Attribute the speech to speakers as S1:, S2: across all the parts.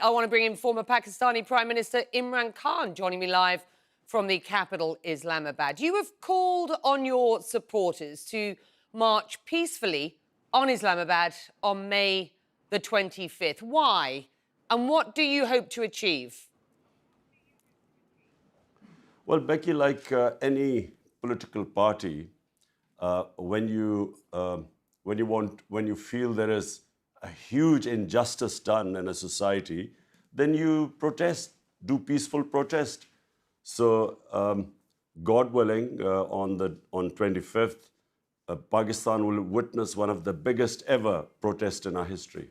S1: I want to bring in former Pakistani Prime Minister Imran Khan, joining me live from the capital, Islamabad. You have called on your supporters to march peacefully on Islamabad on May the 25th. Why? And what do you hope to achieve?
S2: Well, Becky, like any political party, when you feel there is a huge injustice done in a society, then you protest, do peaceful protest. So, God willing, on 25th, Pakistan will witness one of the biggest ever protests in our history.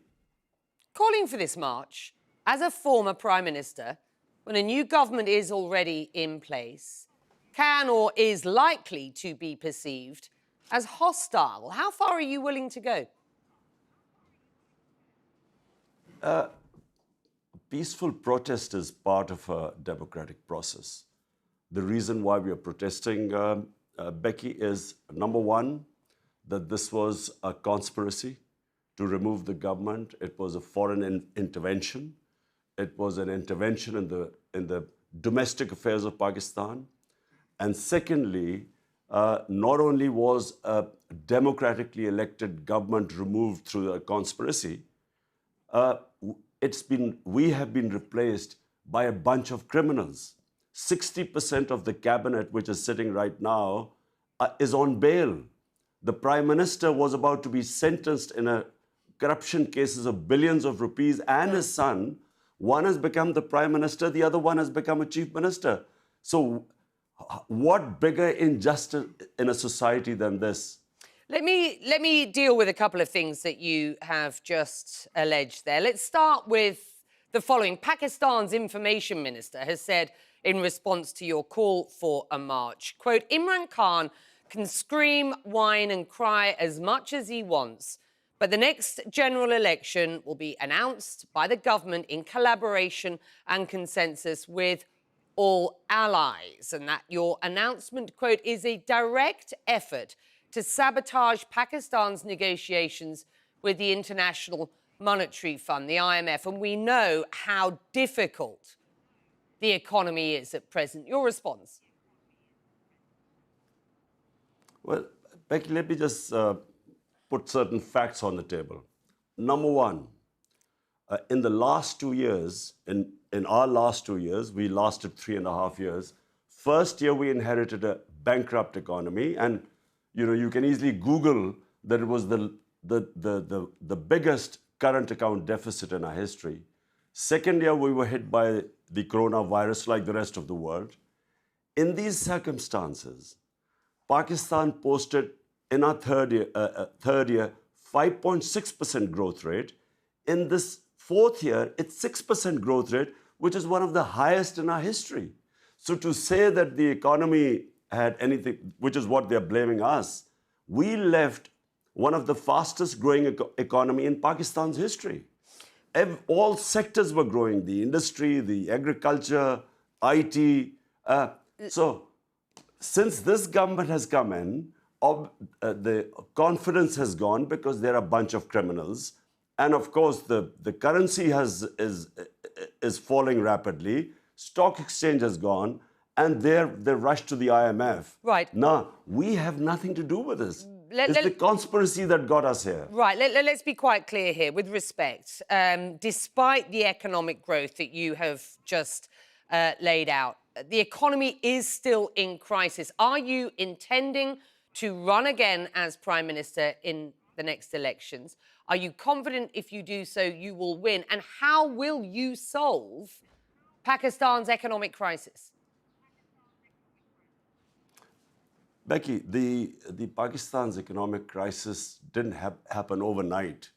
S1: Calling for this march, as a former Prime Minister, when a new government is already in place, can or is likely to be perceived as hostile. How far are you willing to go?
S2: Peaceful protest is part of a democratic process. The reason why we are protesting, Becky, is number one, that this was a conspiracy to remove the government. It was a foreign intervention. It was an intervention in the domestic affairs of Pakistan. And secondly, not only was a democratically elected government removed through a conspiracy, we have been replaced by a bunch of criminals. 60% of the cabinet, which is sitting right now, is on bail. The Prime Minister was about to be sentenced in a corruption cases of billions of rupees, and his son, one has become the Prime Minister, the other one has become a Chief Minister. So what bigger injustice in a society than this?
S1: Let me deal with a couple of things that you have just alleged there. Let's start with the following. Pakistan's information minister has said in response to your call for a march, quote, Imran Khan can scream, whine and cry as much as he wants, but the next general election will be announced by the government in collaboration and consensus with all allies, and that your announcement, quote, is a direct effort to sabotage Pakistan's negotiations with the International Monetary Fund, the IMF, and we know how difficult the economy is at present. Your response?
S2: Well, Becky, let me just put certain facts on the table. Number one, in the last 2 years, in our last 2 years, we lasted 3.5 years. First year, we inherited a bankrupt economy, and you can easily Google that it was the biggest current account deficit in our history. Second year, we were hit by the coronavirus like the rest of the world. In these circumstances, Pakistan posted in our third year 5.6% growth rate. In this fourth year, it's 6% growth rate, which is one of the highest in our history. So to say that the economy had anything, which is what they're blaming us, we left one of the fastest growing economy in Pakistan's history. All sectors were growing, the industry, the agriculture, IT. So since this government has come in, the confidence has gone because there are a bunch of criminals. And of course, the currency is falling rapidly. Stock exchange has gone. And they rushed to the IMF.
S1: Right.
S2: Now, we have nothing to do with this. It's the conspiracy that got us here.
S1: Right. Let's be quite clear here, with respect. Despite the economic growth that you have just laid out, the economy is still in crisis. Are you intending to run again as Prime Minister in the next elections? Are you confident if you do so, you will win? And how will you solve Pakistan's economic crisis?
S2: Becky, the Pakistan's economic crisis didn't happen overnight.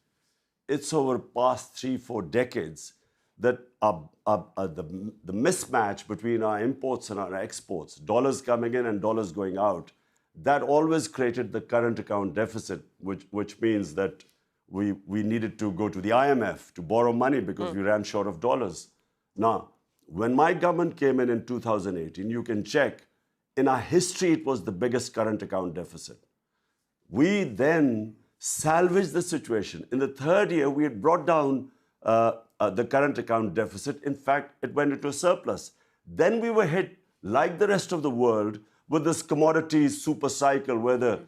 S2: It's over past 3-4 decades that the mismatch between our imports and our exports, dollars coming in and dollars going out, that always created the current account deficit, which means that we needed to go to the IMF to borrow money because we ran short of dollars. Now, when my government came in 2018, you can check, in our history, it was the biggest current account deficit. We then salvaged the situation. In the third year, we had brought down the current account deficit. In fact, it went into a surplus. Then we were hit, like the rest of the world, with this commodity super cycle where the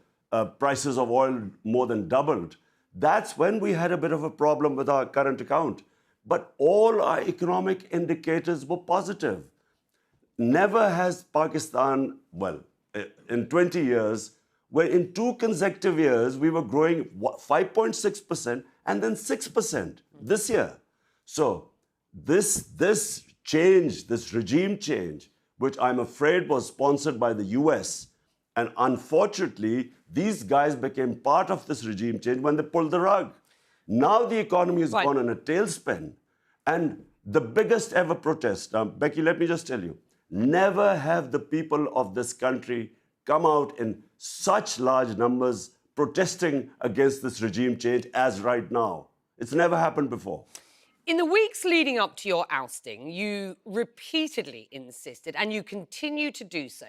S2: prices of oil more than doubled. That's when we had a bit of a problem with our current account. But all our economic indicators were positive. Never has Pakistan, well, in 20 years, where in 2 consecutive years we were growing 5.6% and then 6% this year. So this change, this regime change, which I'm afraid was sponsored by the US, and unfortunately, these guys became part of this regime change when they pulled the rug. Now the economy has gone in a tailspin. And the biggest ever protest, Becky, let me just tell you, never have the people of this country come out in such large numbers protesting against this regime change as right now. It's never happened before.
S1: In the weeks leading up to your ousting, you repeatedly insisted, and you continue to do so,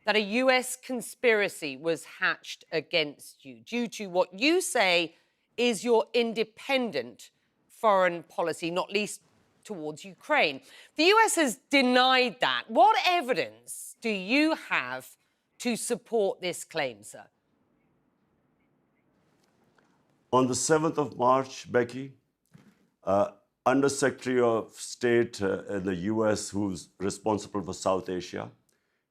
S1: that a US conspiracy was hatched against you due to what you say is your independent foreign policy, not least towards Ukraine. The US has denied that. What evidence do you have to support this claim, sir?
S2: On the 7th of March, Becky, Under Secretary of State in the US, who's responsible for South Asia,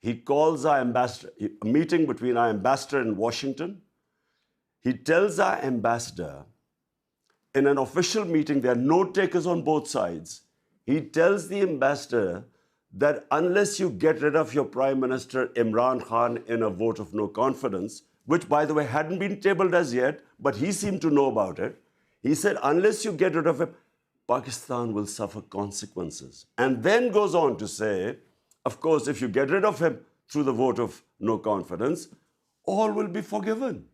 S2: he calls our ambassador, a meeting between our ambassador in Washington. He tells our ambassador, in an official meeting, there are note takers on both sides. He tells the ambassador that unless you get rid of your Prime Minister Imran Khan in a vote of no confidence, which, by the way, hadn't been tabled as yet, but he seemed to know about it, he said, unless you get rid of him, Pakistan will suffer consequences. And then goes on to say, of course, if you get rid of him through the vote of no confidence, all will be forgiven.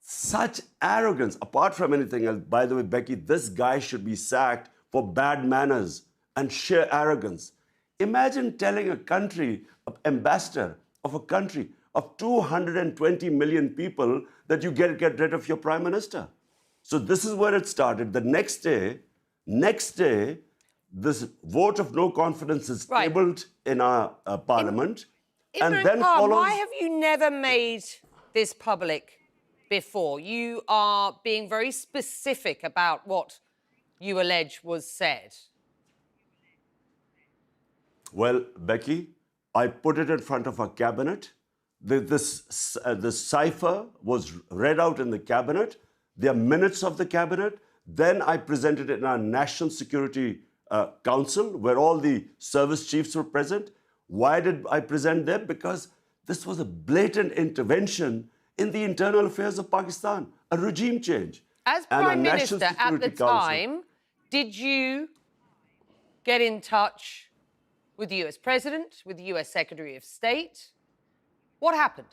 S2: Such arrogance, apart from anything else. By the way, Becky, this guy should be sacked for bad manners and sheer arrogance. Imagine telling a country, an ambassador of a country of 220 million people that you get rid of your prime minister. So this is where it started. The next day, this vote of no confidence is tabled in our parliament.
S1: And then follows... Why have you never made this public before? You are being very specific about what you allege was said.
S2: Well, Becky, I put it in front of our cabinet. The cipher was read out in the cabinet. There are minutes of the cabinet. Then I presented it in our National Security Council, where all the service chiefs were present. Why did I present them? Because this was a blatant intervention in the internal affairs of Pakistan, a regime change.
S1: As Prime Minister at the time, did you get in touch with the US President, with the US Secretary of State? What happened?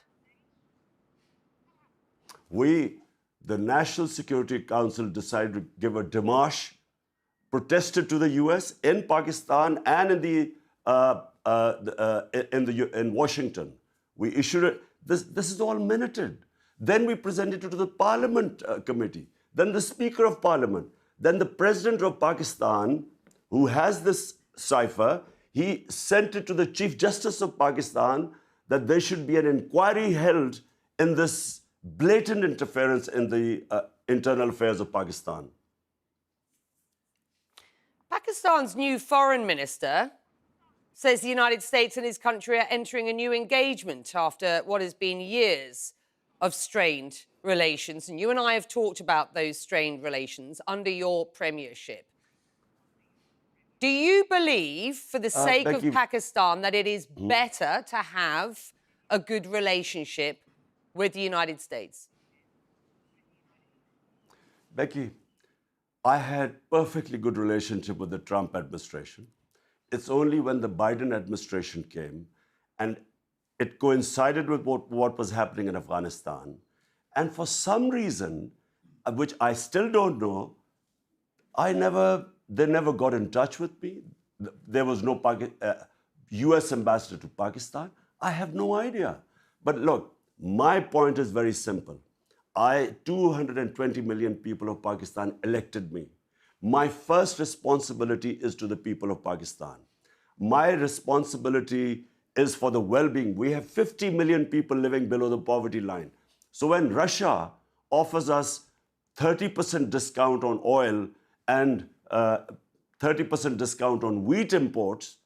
S2: The National Security Council decided to give a démarche, protested to the US in Pakistan and in Washington. We issued it. This is all minuted. Then we presented it to the Parliament Committee, then the Speaker of Parliament, then the President of Pakistan, who has this cipher, he sent it to the Chief Justice of Pakistan that there should be an inquiry held in this blatant interference in the internal affairs of Pakistan.
S1: Pakistan's new foreign minister says the United States and his country are entering a new engagement after what has been years of strained relations. And you and I have talked about those strained relations under your premiership. Do you believe, for the sake of Pakistan, that it is better to have a good relationship with the United States?
S2: Becky, I had perfectly good relationship with the Trump administration. It's only when the Biden administration came and it coincided with what was happening in Afghanistan. And for some reason, which I still don't know, they never got in touch with me. There was no US ambassador to Pakistan. I have no idea. But look, my point is very simple. 220 million people of Pakistan elected me. my first responsibility is to the people of Pakistan. My responsibility is for the well-being. We have 50 million people living below the poverty line. So when Russia offers us 30% discount on oil and 30% discount on wheat imports,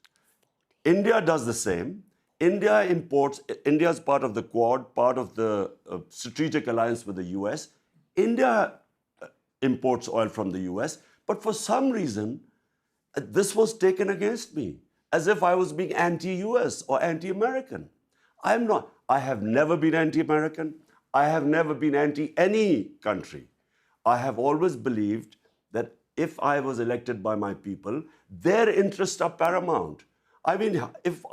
S2: India does the same. India is part of the Quad, part of the strategic alliance with the US. India imports oil from the US, but for some reason, this was taken against me as if I was being anti-US or anti-American. I'm not. I have never been anti-American. I have never been anti any country. I have always believed that if I was elected by my people, their interests are paramount. I mean, if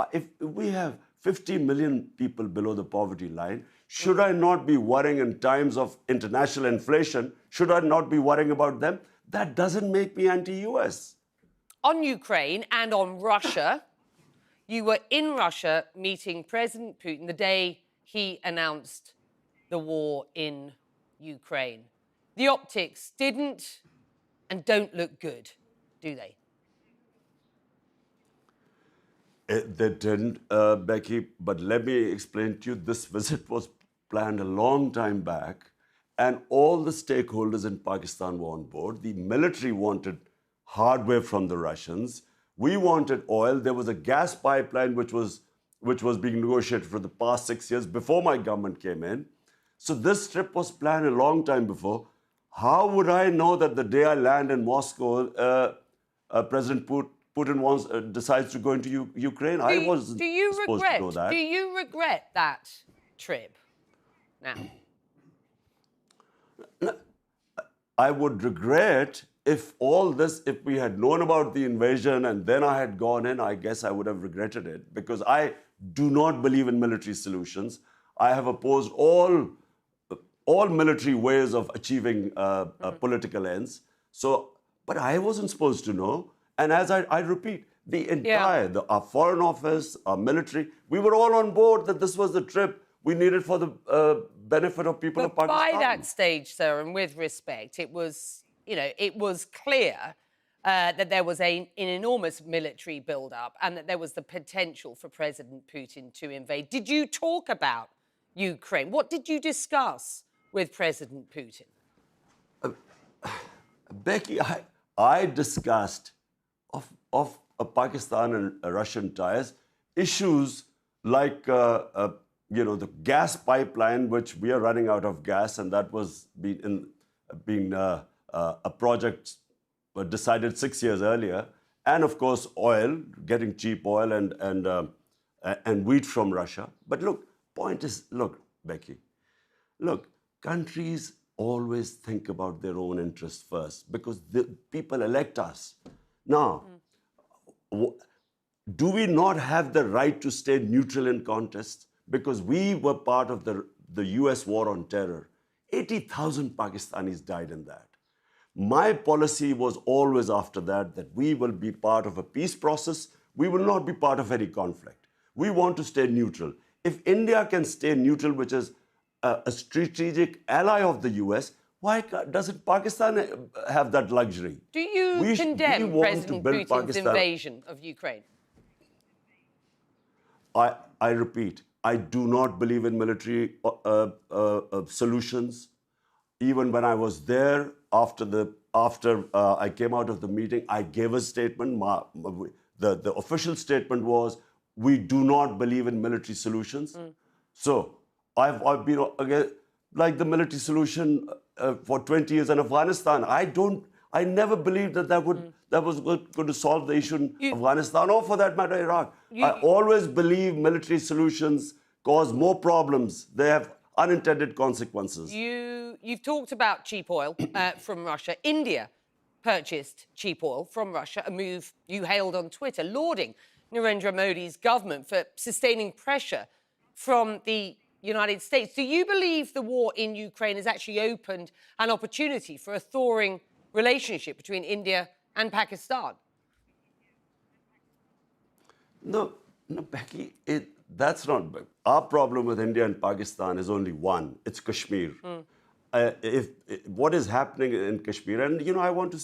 S2: we have 50 million people below the poverty line, should I not be worrying in times of international inflation? Should I not be worrying about them? That doesn't make me anti-US.
S1: On Ukraine and on Russia, you were in Russia meeting President Putin the day he announced the war in Ukraine. The optics didn't and don't look good, do they?
S2: They didn't, Becky, but let me explain to you, this visit was planned a long time back, and all the stakeholders in Pakistan were on board. The military wanted hardware from the Russians. We wanted oil. There was a gas pipeline which was being negotiated for the past 6 years before my government came in. So this trip was planned a long time before. How would I know that the day I land in Moscow, President Putin decides to go into Ukraine? I wasn't supposed to know that.
S1: Do you regret that trip now?
S2: I would regret if we had known about the invasion and then I had gone in, I guess I would have regretted it, because I do not believe in military solutions. I have opposed all military ways of achieving political ends. So, but I wasn't supposed to know. And as I repeat, our Foreign Office, our military, we were all on board that this was the trip we needed for the benefit of people of Pakistan.
S1: By that stage, sir, and with respect, it was clear that there was an enormous military build-up and that there was the potential for President Putin to invade. Did you talk about Ukraine? What did you discuss with President Putin?
S2: Becky, I discussed of Pakistan and Russian ties issues like the gas pipeline, which we are running out of gas, and that was being a project decided 6 years earlier, and of course oil, getting cheap oil and wheat from Russia. But look, Becky, countries always think about their own interests first because the people elect us. Now, do we not have the right to stay neutral in contests? Because we were part of the US war on terror. 80,000 Pakistanis died in that. My policy was always after that we will be part of a peace process. We will not be part of any conflict. We want to stay neutral. If India can stay neutral, which is a strategic ally of the US, why doesn't Pakistan have that luxury?
S1: Do you condemn President Putin's invasion of Ukraine?
S2: I repeat, I do not believe in military solutions. Even when I was there, after I came out of the meeting, I gave a statement. The official statement was, we do not believe in military solutions. So I've been again, like the military solution for 20 years in Afghanistan. I never believed that was going to solve the issue in Afghanistan or, for that matter, Iraq. I always believe military solutions cause more problems. They have unintended consequences.
S1: You've talked about cheap oil from Russia. India purchased cheap oil from Russia, a move you hailed on Twitter, lauding Narendra Modi's government for sustaining pressure from the United States. Do you believe the war in Ukraine has actually opened an opportunity for a thawing relationship between India and Pakistan?
S2: No, Becky, that's not. Our problem with India and Pakistan is only one. It's Kashmir. What is happening in Kashmir, and I want to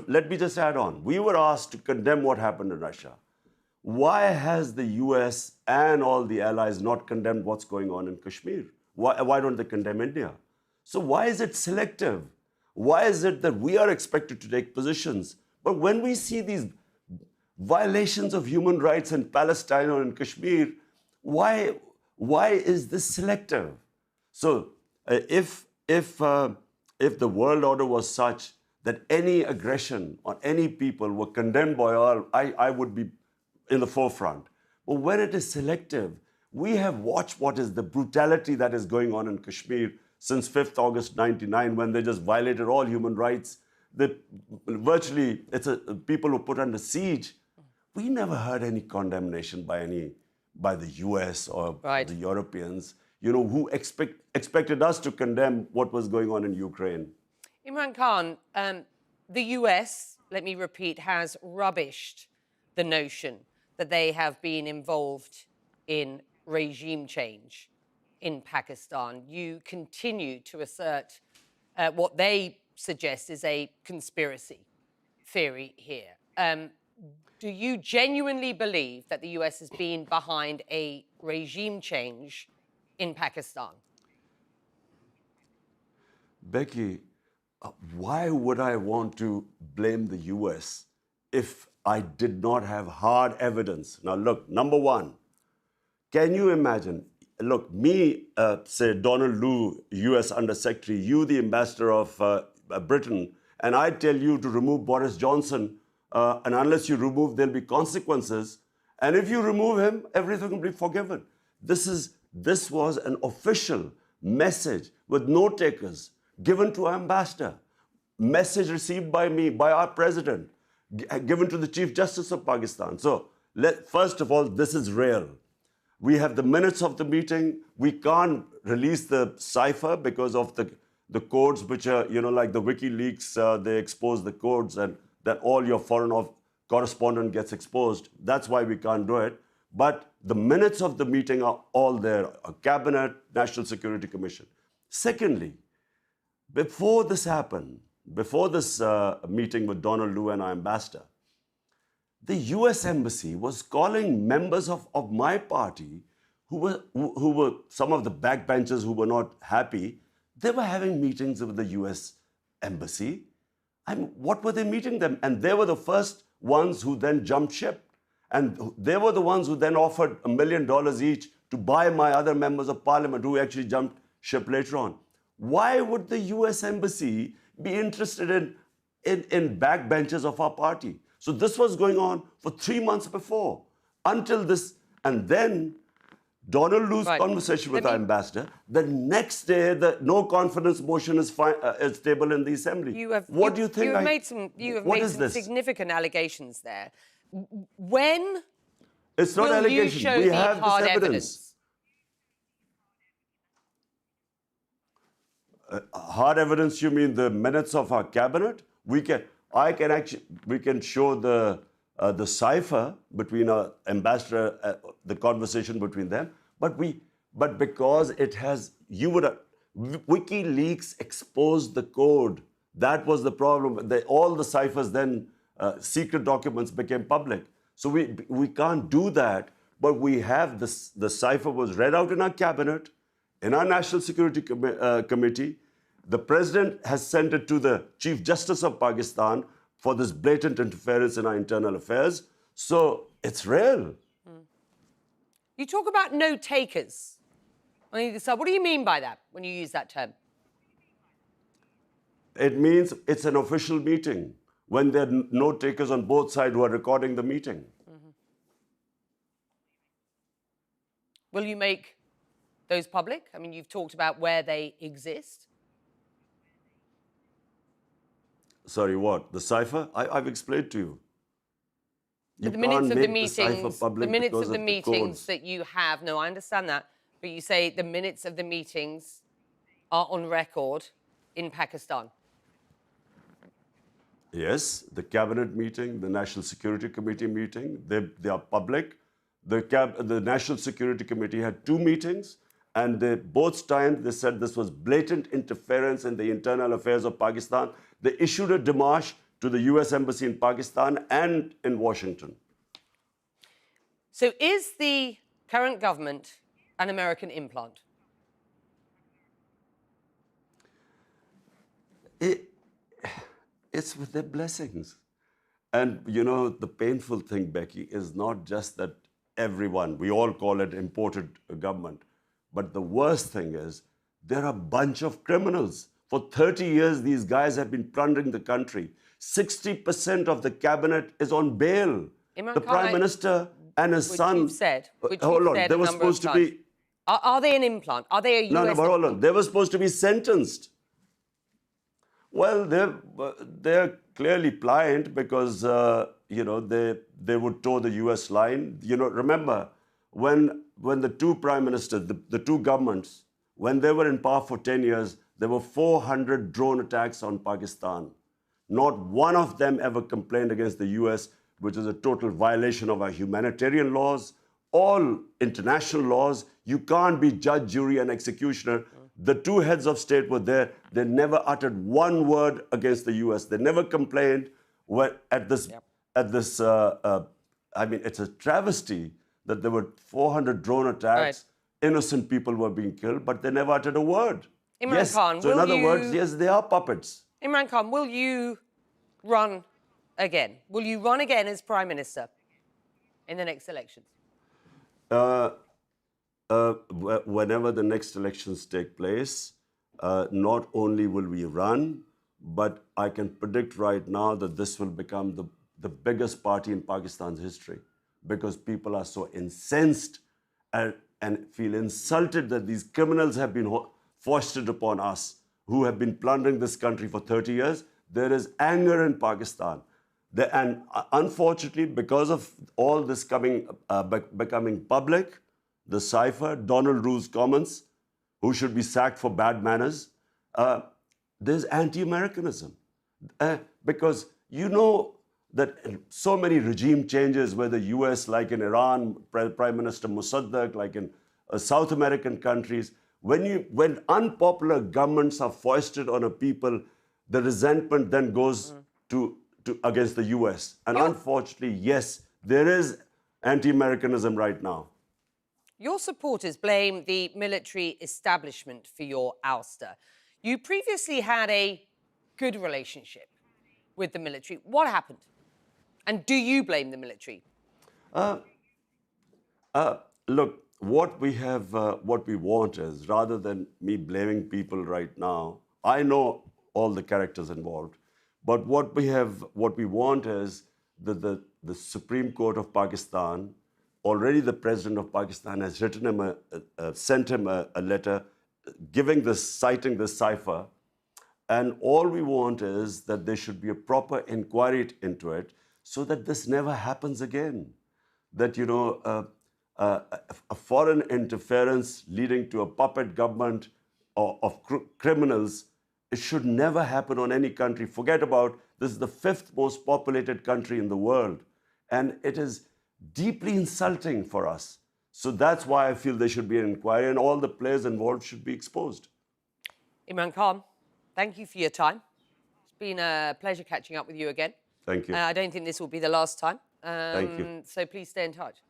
S2: let me just add on. We were asked to condemn what happened in Russia. Why has the US and all the allies not condemned what's going on in Kashmir? Why don't they condemn India? So why is it selective? Why is it that we are expected to take positions? But when we see these violations of human rights in Palestine or in Kashmir, why is this selective? So if the world order was such that any aggression on any people were condemned by all, I would be in the forefront. But when it is selective, we have watched what is the brutality that is going on in Kashmir since 5th August 99, when they just violated all human rights. Virtually, people were put under siege. We never heard any condemnation by the US or the Europeans, who expected us to condemn what was going on in Ukraine.
S1: Imran Khan, the US, let me repeat, has rubbished the notion that they have been involved in regime change in Pakistan. You continue to assert what they suggest is a conspiracy theory here. Do you genuinely believe that the US has been behind a regime change in Pakistan?
S2: Becky, why would I want to blame the US if I did not have hard evidence? Now, look, number one, can you imagine? Look, me, say Donald Lu, US Undersecretary, you, the ambassador of Britain, and I tell you to remove Boris Johnson, and unless you remove, there'll be consequences. And if you remove him, everything will be forgiven. This was an official message with no takers given to our ambassador, message received by me, by our president, given to the Chief Justice of Pakistan. So, first of all, this is real. We have the minutes of the meeting. We can't release the cipher because of the codes, which are, like the WikiLeaks, they expose the codes, and that all your foreign correspondent gets exposed. That's why we can't do it. But the minutes of the meeting are all there, a cabinet, National Security Commission. Secondly, before this happened, before this meeting with Donald Lu and our ambassador, the US Embassy was calling members of my party who were some of the backbenchers who were not happy. They were having meetings with the US Embassy. What were they meeting them? And they were the first ones who then jumped ship. And they were the ones who then offered $1 million each to buy my other members of parliament who actually jumped ship later on. Why would the US Embassy be interested in backbenchers of our party? So this was going on for 3 months before, until this, and then Donald Lu's conversation with our ambassador. The next day, the no confidence motion is tabled in the assembly. What do you think?
S1: You have made some significant allegations there. When
S2: it's not
S1: will
S2: allegation.
S1: You show
S2: we
S1: me
S2: have
S1: hard
S2: this
S1: evidence?
S2: Hard evidence? You mean the minutes of our cabinet? We can show the cipher between our ambassador, the conversation between them. But because it has, WikiLeaks exposed the code. That was the problem. All the ciphers then, secret documents became public. So we can't do that. But we have this. The cipher was read out in our cabinet, in our National Security Committee. The president has sent it to the Chief Justice of Pakistan for this blatant interference in our internal affairs. So it's real.
S1: You talk about no takers on either side. What do you mean by that when you use that term?
S2: It means it's an official meeting when there are no takers on both sides who are recording the meeting.
S1: Will you make those public? I mean, you've talked about where they exist.
S2: Sorry, what? The cipher? I've explained to you.
S1: The minutes of the meetings, the minutes of the meetings that you have. No, I understand that. But you say the minutes of the meetings are on record in Pakistan.
S2: Yes, the cabinet meeting, the National Security Committee meeting, they are public. The National Security Committee had 2 meetings, and both times they said this was blatant interference in the internal affairs of Pakistan. They issued a démarche to the US Embassy in Pakistan and in Washington.
S1: So is the current government an American implant?
S2: It's with their blessings. And, you know, the painful thing, Becky, is not just that everyone, we all call it imported government, but the worst thing is there are a bunch of criminals. For 30 years, these guys have been plundering the country. 60% of the cabinet is on bail.
S1: Imran
S2: The
S1: Khan,
S2: Prime Minister and his son.
S1: Which you've said
S2: hold on,
S1: a
S2: they were
S1: number of
S2: supposed to
S1: times.
S2: be.
S1: Are they an implant? Are they a US
S2: No, but hold on.
S1: implant?
S2: They were supposed to be sentenced. Well, they're clearly pliant because you know they would toe the U.S. line. You know, remember when the two prime ministers, the two governments, when they were in power for 10 years, there were 400 drone attacks on Pakistan. Not one of them ever complained against the U.S., which is a total violation of our humanitarian laws, all international laws. You can't be judge, jury, and executioner. The two heads of state were there. They never uttered one word against the U.S. They never complained at this. I mean, it's a travesty that there were 400 drone attacks.
S1: Right.
S2: Innocent people were being killed, but they never uttered a word.
S1: Imran Khan,
S2: so in other words, yes, they are puppets.
S1: Imran Khan, will you run again? Will you run again as Prime Minister in the next elections?
S2: Whenever the next elections take place, not only will we run, but I can predict right now that this will become the biggest party in Pakistan's history because people are so incensed and feel insulted that these criminals have been foisted upon us who have been plundering this country for 30 years. There is anger in Pakistan. And unfortunately, because of all this becoming public, the cipher, Donald Rule's comments, who should be sacked for bad manners, there's anti-Americanism. Because you know that so many regime changes, whether US, like in Iran, Prime Minister Mossadegh, like in South American countries, when unpopular governments are foisted on a people, the resentment then goes against the US. And unfortunately, yes, there is anti-Americanism right now.
S1: Your supporters blame the military establishment for your ouster. You previously had a good relationship with the military. What happened? And do you blame the military?
S2: Look, what we want is, rather than me blaming people right now, I know all the characters involved, but what we want is that the Supreme Court of Pakistan, already the President of Pakistan has written him sent him a letter citing this cipher, and all we want is that there should be a proper inquiry into it so that this never happens again. That, you know, a foreign interference leading to a puppet government of criminals, it should never happen on any country. Forget about, this is the 5th most populated country in the world, and it is deeply insulting for us. So that's why I feel there should be an inquiry and all the players involved should be exposed.
S1: Imran Khan, thank you for your time. It's been a pleasure catching up with you again.
S2: Thank you.
S1: I don't think this will be the last time.
S2: Thank you.
S1: So please stay in touch.